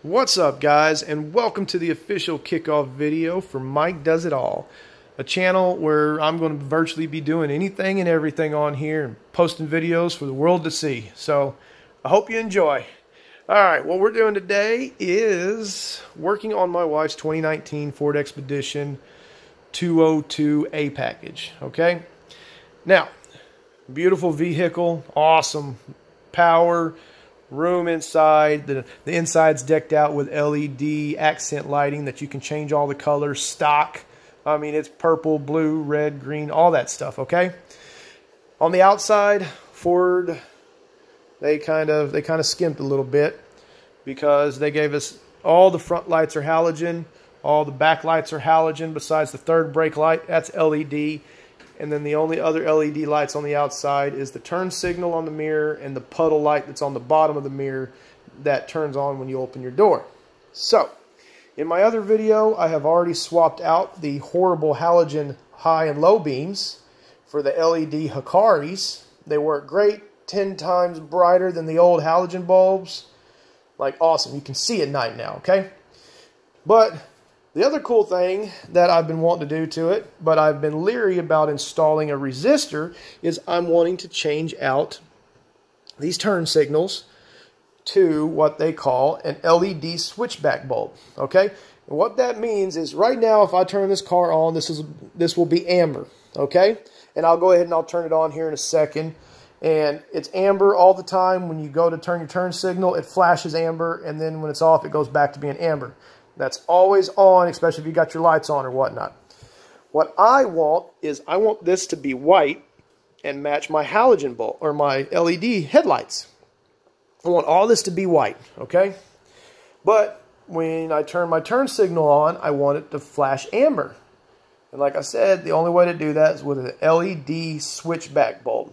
What's up, guys, and welcome to the official kickoff video for Mike Does It All, a channel where I'm going to virtually be doing anything and everything on here and posting videos for the world to see. So I hope you enjoy. Alright, what we're doing today is working on my wife's 2019 Ford Expedition 202A package. Okay, now, beautiful vehicle, awesome power, room inside. The inside's decked out with LED accent lighting that you can change all the colors, stock. I mean, it's purple, blue, red, green, all that stuff, okay? On the outside, Ford, they kind of skimped a little bit because they gave us all the front lights are halogen, all the back lights are halogen besides the third brake light, that's LED. And then the only other LED lights on the outside is the turn signal on the mirror and the puddle light that's on the bottom of the mirror that turns on when you open your door. So, in my other video, I have already swapped out the horrible halogen high and low beams for the LED Hikaris. They work great, 10 times brighter than the old halogen bulbs. Like, awesome. You can see at night now, okay? But the other cool thing that I've been wanting to do to it, but I've been leery about installing a resistor, is I'm wanting to change out these turn signals to what they call an LED switchback bulb. Okay, and what that means is right now, if I turn this car on, this will be amber. Okay, and I'll go ahead and I'll turn it on here in a second. And it's amber all the time. When you go to turn your turn signal, it flashes amber, and then when it's off, it goes back to being amber. That's always on, especially if you got your lights on or whatnot. What I want is I want this to be white and match my halogen bulb or my LED headlights. I want all this to be white, okay? But when I turn my turn signal on, I want it to flash amber. And like I said, the only way to do that is with an LED switchback bulb.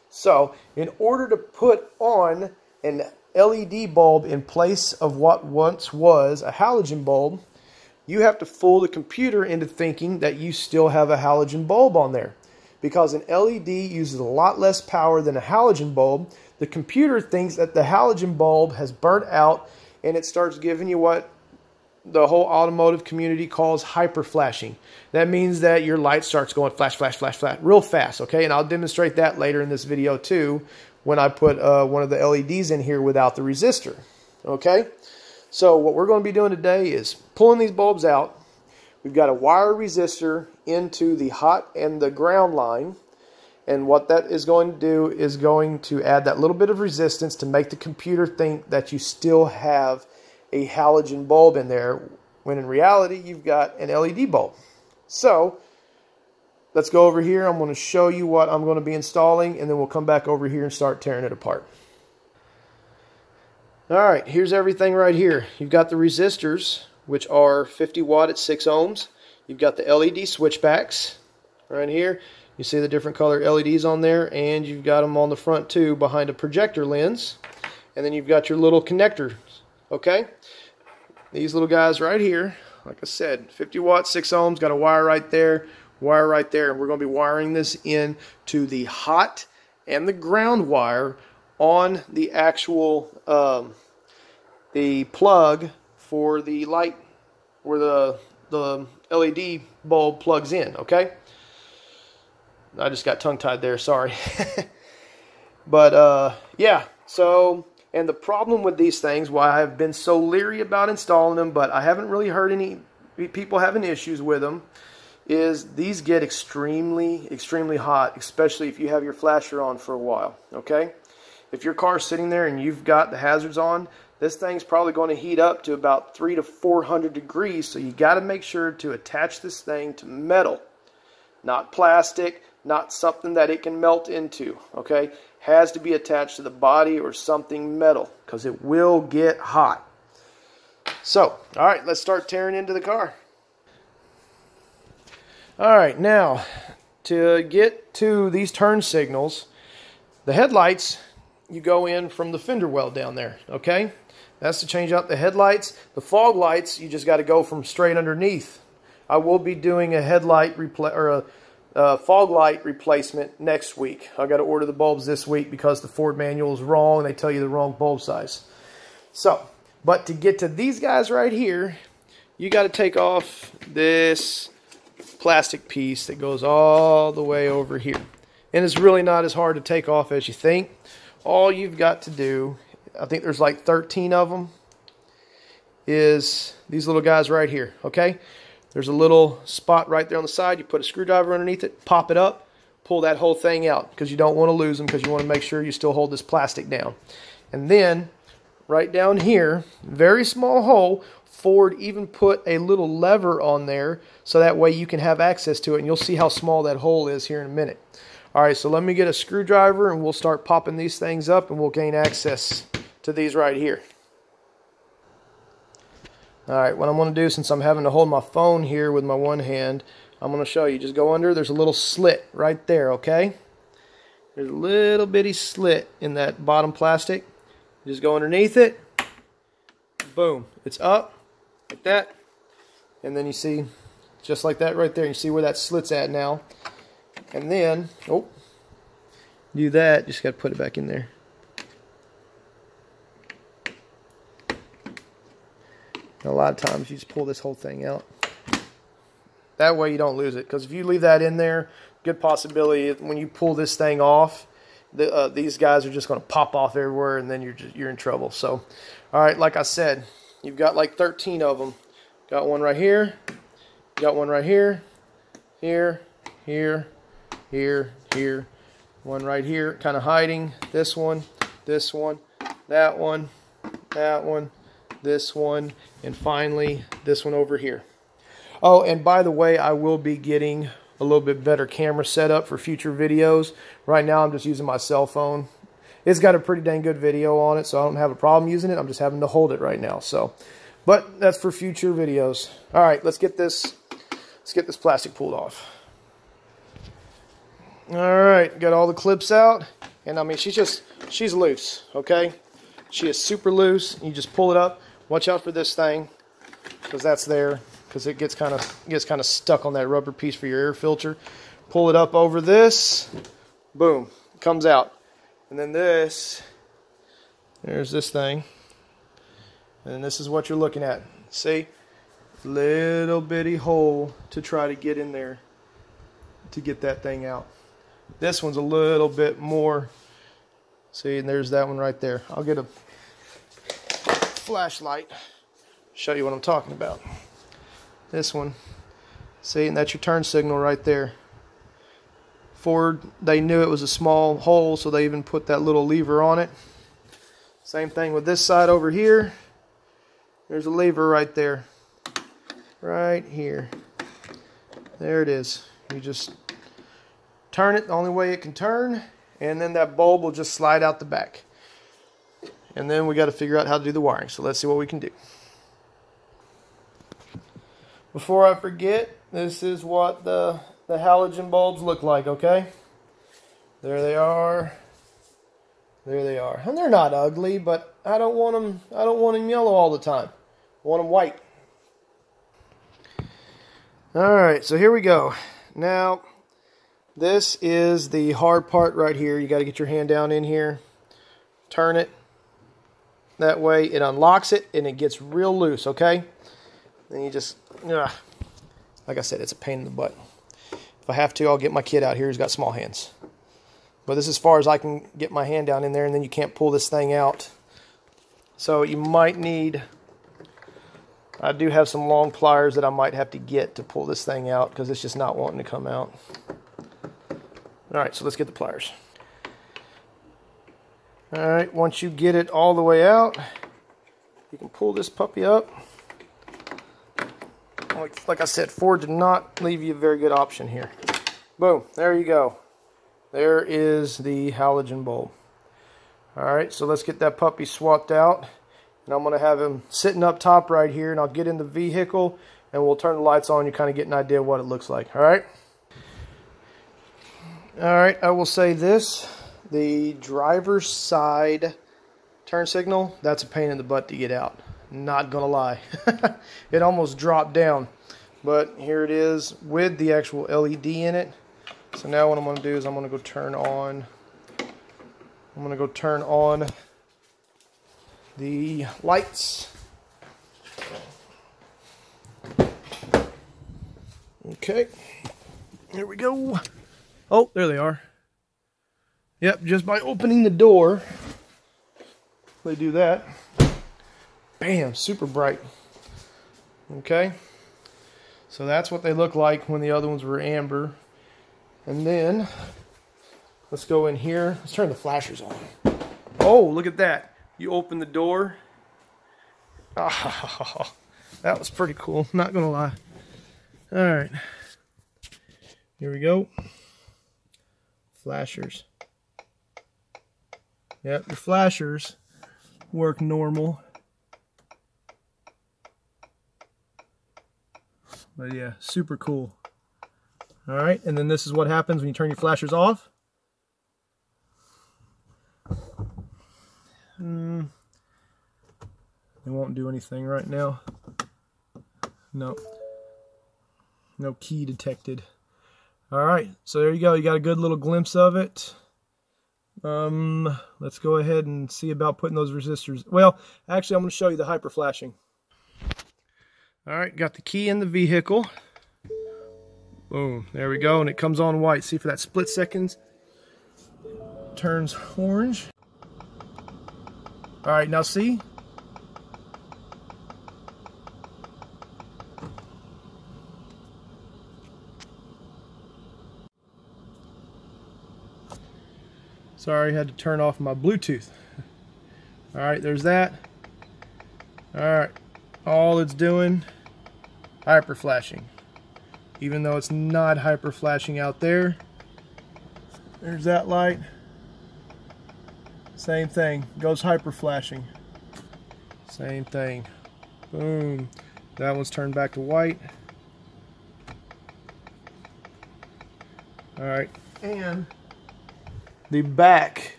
So, in order to put on an LED bulb in place of what once was a halogen bulb, you have to fool the computer into thinking that you still have a halogen bulb on there. Because an LED uses a lot less power than a halogen bulb, the computer thinks that the halogen bulb has burnt out, and it starts giving you what the whole automotive community calls hyper flashing. That means that your light starts going flash, flash, flash, flash real fast, okay? And I'll demonstrate that later in this video too, when I put one of the LEDs in here without the resistor, okay? So what we're going to be doing today is pulling these bulbs out. We've got a wire resistor into the hot and the ground line, and what that is going to do is going to add that little bit of resistance to make the computer think that you still have a halogen bulb in there, when in reality you've got an LED bulb. So let's go over here. I'm going to show you what I'm going to be installing, and then we'll come back over here and start tearing it apart. Alright, here's everything right here. You've got the resistors, which are 50 watt at 6 ohms. You've got the LED switchbacks right here. You see the different color LEDs on there, and you've got them on the front too behind a projector lens. And then you've got your little connectors, okay? These little guys right here, like I said, 50 watt, 6 ohms, got a wire right there, and we're going to be wiring this in to the hot and the ground wire on the actual the plug for the light where the LED bulb plugs in, okay? I just got tongue-tied there, sorry. But yeah, so, and the problem with these things, why I've been so leery about installing them, but I haven't really heard any people having issues with them, is these get extremely, extremely hot, especially if you have your flasher on for a while, okay? If your car's sitting there and you've got the hazards on, this thing's probably going to heat up to about 300 to 400 degrees, so you got to make sure to attach this thing to metal, not plastic, not something that it can melt into, okay? Has to be attached to the body or something metal, because it will get hot. So, alright, let's start tearing into the car. Alright, now, to get to these turn signals, the headlights, you go in from the fender well down there, okay? That's to change out the headlights. The fog lights, you just got to go from straight underneath. I will be doing a headlight fog light replacement next week. I got to order the bulbs this week because the Ford manual is wrong. They tell you the wrong bulb size. So But to get to these guys right here, you got to take off this plastic piece that goes all the way over here. And it's really not as hard to take off as you think. All you've got to do, I think there's like 13 of them, is these little guys right here, okay? There's a little spot right there on the side. You put a screwdriver underneath it, pop it up, pull that whole thing out, because you don't want to lose them, because you want to make sure you still hold this plastic down. And then right down here, very small hole, Ford even put a little lever on there so that way you can have access to it, and you'll see how small that hole is here in a minute. All right, so let me get a screwdriver and we'll start popping these things up and we'll gain access to these right here. All right, what I'm going to do, since I'm having to hold my phone here with my one hand, I'm going to show you. Just go under, there's a little slit right there, okay? There's a little bitty slit in that bottom plastic. Just go underneath it. Boom, it's up. Like that, and then you see just like that right there. You see where that slit's at now, and then do that. Just got to put it back in there. And a lot of times you just pull this whole thing out. That way you don't lose it, because if you leave that in there, good possibility when you pull this thing off, these guys are just going to pop off everywhere, and then you're in trouble. So, all right, like I said, you've got like 13 of them. Got one right here. Got one right here. Here, here, here, here. One right here, kind of hiding. This one, that one, that one, this one, and finally this one over here. Oh, and by the way, I will be getting a little bit better camera setup for future videos. Right now I'm just using my cell phone. It's got a pretty dang good video on it, so I don't have a problem using it. I'm just having to hold it right now. So, but that's for future videos. All right, let's get this plastic pulled off. All right, got all the clips out, and I mean she's loose, okay? She is super loose. You just pull it up. Watch out for this thing, because that's there, because it gets kind of stuck on that rubber piece for your air filter. Pull it up over this. Boom, it comes out. And then there's this thing. And this is what you're looking at. See? Little bitty hole to try to get in there to get that thing out. This one's a little bit more. See, and there's that one right there. I'll get a flashlight, show you what I'm talking about. This one. See, and that's your turn signal right there. Ford, they knew it was a small hole, so they even put that little lever on it. Same thing with this side over here. There's a lever right there. Right here. There it is. You just turn it the only way it can turn, and then that bulb will just slide out the back. And then we got to figure out how to do the wiring. So let's see what we can do. Before I forget, this is what the halogen bulbs look like, okay? There they are. There they are. And they're not ugly, but I don't want them yellow all the time. I want them white. All right, so here we go. Now, this is the hard part right here. You got to get your hand down in here. Turn it. That way it unlocks it and it gets real loose, okay? Then you just, like I said, it's a pain in the butt. If I have to, I'll get my kid out here who's got small hands. But this is as far as I can get my hand down in there, and then you can't pull this thing out. So you might need, I do have some long pliers that I might have to get to pull this thing out, because it's just not wanting to come out. Alright, so let's get the pliers. Alright, once you get it all the way out, you can pull this puppy up. Like I said, Ford did not leave you a very good option here. Boom, there you go. There is the halogen bulb. Alright, so let's get that puppy swapped out. And I'm going to have him sitting up top right here, and I'll get in the vehicle, and we'll turn the lights on. You kind of get an idea of what it looks like. Alright? Alright, I will say this. The driver's side turn signal, that's a pain in the butt to get out. Not gonna lie. It almost dropped down. But here it is with the actual LED in it. So now what I'm gonna do is I'm gonna go turn on the lights. Okay, here we go. Oh, there they are. Yep, just by opening the door, they do that. Bam, super bright. Okay, so that's what they look like when the other ones were amber. And then, let's go in here. Let's turn the flashers on. Oh, look at that. You open the door. Oh, that was pretty cool, not gonna lie. All right, here we go. Flashers. Yep, your flashers work normal. But yeah, super cool. All right, and then this is what happens when you turn your flashers off. They won't do anything right now. No. No key detected. All right, so there you go. You got a good little glimpse of it. Let's go ahead and see about putting those resistors. Well, actually, I'm going to show you the hyper flashing. All right, got the key in the vehicle. Boom, there we go, and it comes on white. See, for that split seconds, turns orange. All right, now see? Sorry, I had to turn off my Bluetooth. All right, there's that. All right, all it's doing, hyper flashing. Even though it's not hyper flashing out there. There's that light. Same thing, goes hyper flashing. Same thing. Boom. That one's turned back to white. All right, and the back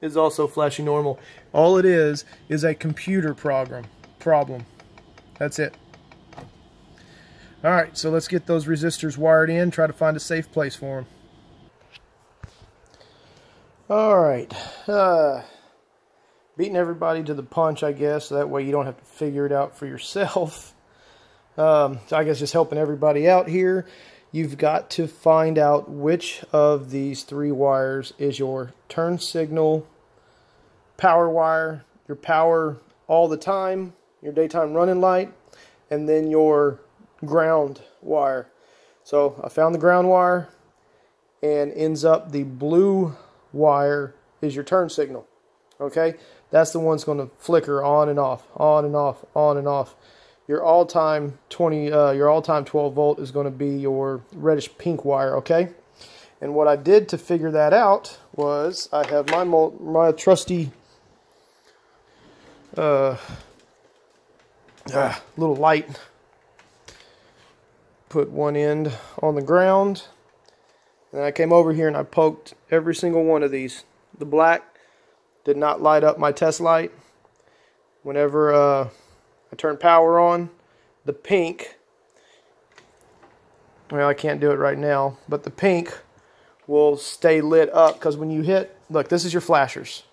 is also flashing normal. All it is a computer problem. That's it. All right, so let's get those resistors wired in, try to find a safe place for them. All right, beating everybody to the punch, I guess, so that way you don't have to figure it out for yourself. So I guess just helping everybody out here. You've got to find out which of these three wires is your turn signal power wire, your power all the time, your daytime running light, and then your ground wire. So I found the ground wire, and ends up the blue wire is your turn signal. Okay, that's the one that's going to flicker on and off, on and off, on and off. Your all-time 12 volt is going to be your reddish pink wire. Okay, and what I did to figure that out was I have my trusty little light. Put one end on the ground, and I came over here and I poked every single one of these. The black did not light up my test light. Whenever I turn power on, the pink, well, I can't do it right now, but the pink will stay lit up, because when you hit, look, this is your flashers.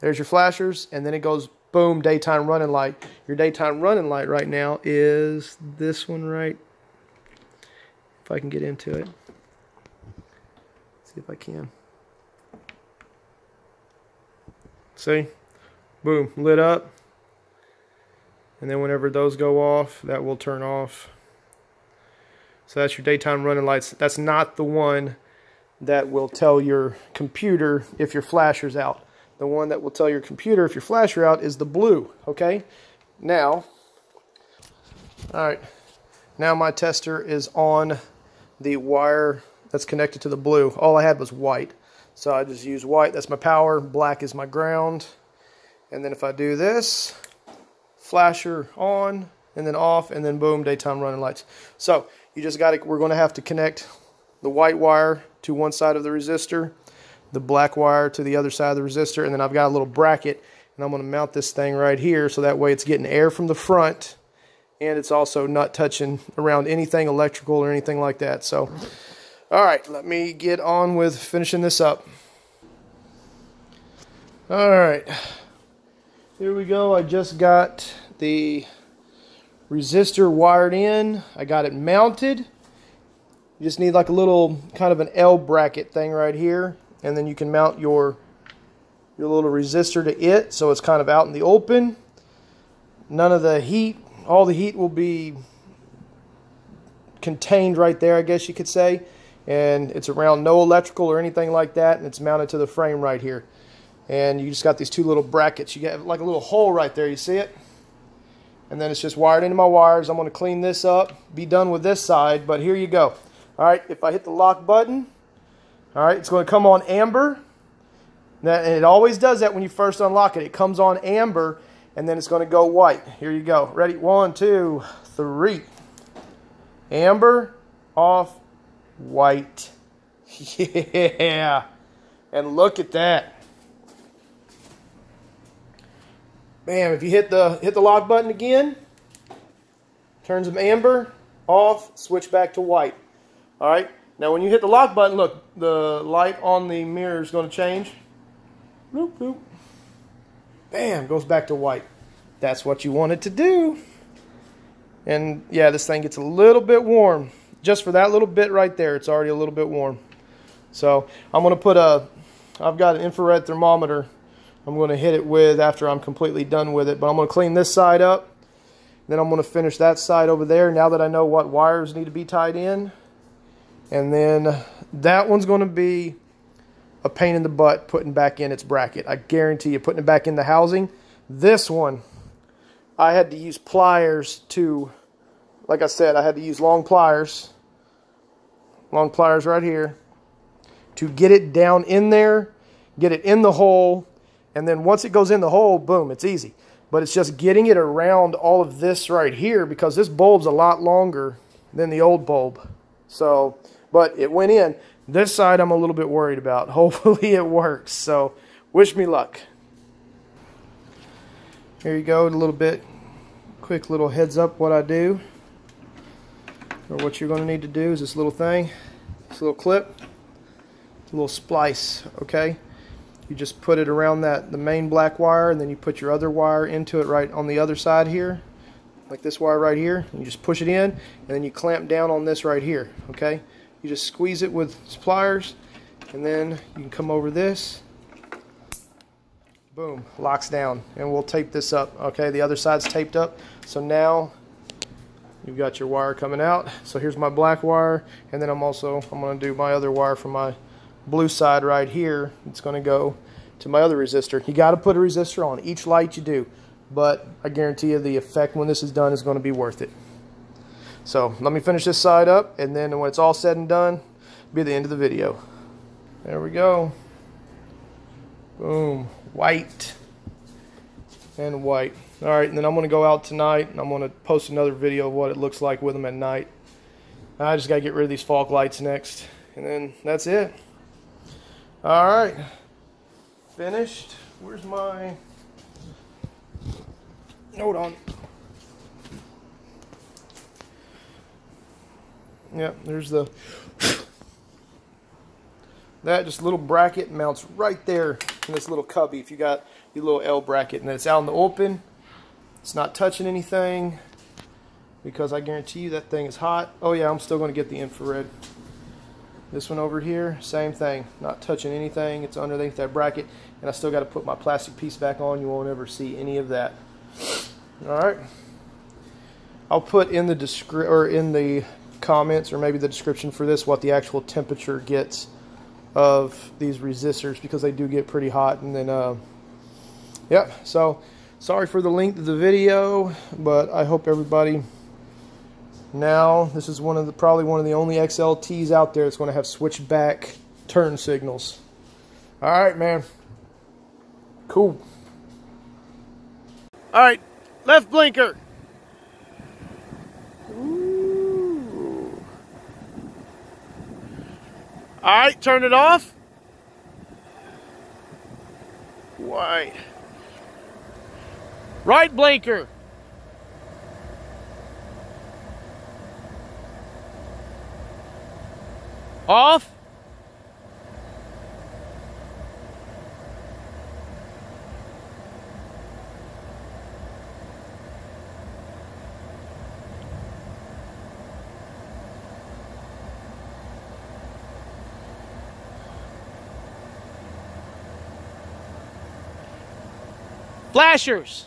There's your flashers, and then it goes boom, daytime running light. Your daytime running light right now is this one right. If I can get into it. See if I can. See? Boom, lit up. And then whenever those go off, that will turn off. So that's your daytime running lights. That's not the one that will tell your computer if your flasher's out. The one that will tell your computer if your flasher out is the blue, okay? Now, all right, now my tester is on the wire that's connected to the blue. All I had was white, so I just used white. That's my power, black is my ground. And then if I do this, flasher on, and then off, and then boom, daytime running lights. So you just got to, we're going to have to connect the white wire to one side of the resistor, the black wire to the other side of the resistor, and then I've got a little bracket, and I'm going to mount this thing right here so that way it's getting air from the front, and it's also not touching around anything electrical or anything like that. So, all right, let me get on with finishing this up. All right, here we go. I just got the resistor wired in. I got it mounted. You just need like a little kind of an L bracket thing right here, and then you can mount your little resistor to it, so it's kind of out in the open. None of the heat, all the heat will be contained right there, I guess you could say, and it's around no electrical or anything like that, and it's mounted to the frame right here. And you just got these two little brackets. You get like a little hole right there, you see it? And then it's just wired into my wires. I'm going to clean this up, be done with this side, but here you go. All right, if I hit the lock button, all right, it's going to come on amber. And it always does that when you first unlock it. It comes on amber, and then it's going to go white. Here you go. Ready? 1, 2, 3. Amber, off, white. Yeah. And look at that. Bam, if you hit the lock button again, turns them amber, off, switch back to white. All right. Now when you hit the lock button, look, the light on the mirror is going to change. Bloop, bloop. Bam, goes back to white. That's what you want it to do. And yeah, this thing gets a little bit warm. Just for that little bit right there, it's already a little bit warm. So I'm going to put I've got an infrared thermometer I'm going to hit it with after I'm completely done with it. But I'm going to clean this side up. Then I'm going to finish that side over there now that I know what wires need to be tied in. And then that one's going to be a pain in the butt putting back in its bracket. I guarantee you, putting it back in the housing. This one, I had to use pliers to, like I said, I had to use long pliers right here to get it down in there, get it in the hole. And then once it goes in the hole, boom, it's easy. But it's just getting it around all of this right here because this bulb's a lot longer than the old bulb. So, but it went in. This side I'm a little bit worried about. Hopefully it works. So, wish me luck. Here you go, a little bit, quick little heads up what I do. Or what you're going to need to do is this little thing, this little clip, a little splice, okay? You just put it around the main black wire, and then you put your other wire into it right on the other side here, like this wire right here. And you just push it in, and then you clamp down on this right here, okay? You just squeeze it with pliers, and then you can come over this. Boom, locks down, and we'll tape this up, okay? The other side's taped up, so now you've got your wire coming out. So here's my black wire, and then I'm going to do my other wire from my blue side right here. It's going to go to my other resistor. You got to put a resistor on each light you do, but I guarantee you the effect when this is done is going to be worth it. So let me finish this side up, and then when it's all said and done, it'll be the end of the video. There we go. Boom, white and white. All right, and then I'm going to go out tonight, and I'm going to post another video of what it looks like with them at night. I just got to get rid of these fog lights next, and then that's it. All right, finished. Where's my, hold on. Yep, there's the, that just little bracket mounts right there in this little cubby if you got your little L bracket, and then it's out in the open. It's not touching anything because I guarantee you that thing is hot. Oh yeah, I'm still going to get the infrared. This one over here, same thing, not touching anything. It's underneath that bracket, and I still got to put my plastic piece back on. You won't ever see any of that. All right, I'll put in the comments or maybe the description for this what the actual temperature gets of these resistors, because they do get pretty hot. And then yeah, so sorry for the length of the video, but I hope everybody, now this is probably one of the only XLTs out there that's going to have switchback turn signals. All right, man, cool. All right, left blinker. Ooh. All right, turn it off. White. Right blinker. Off. Flashers.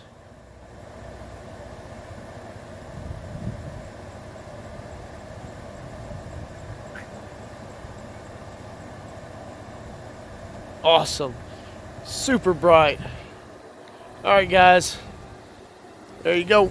Awesome. Super bright. All right, guys. There you go.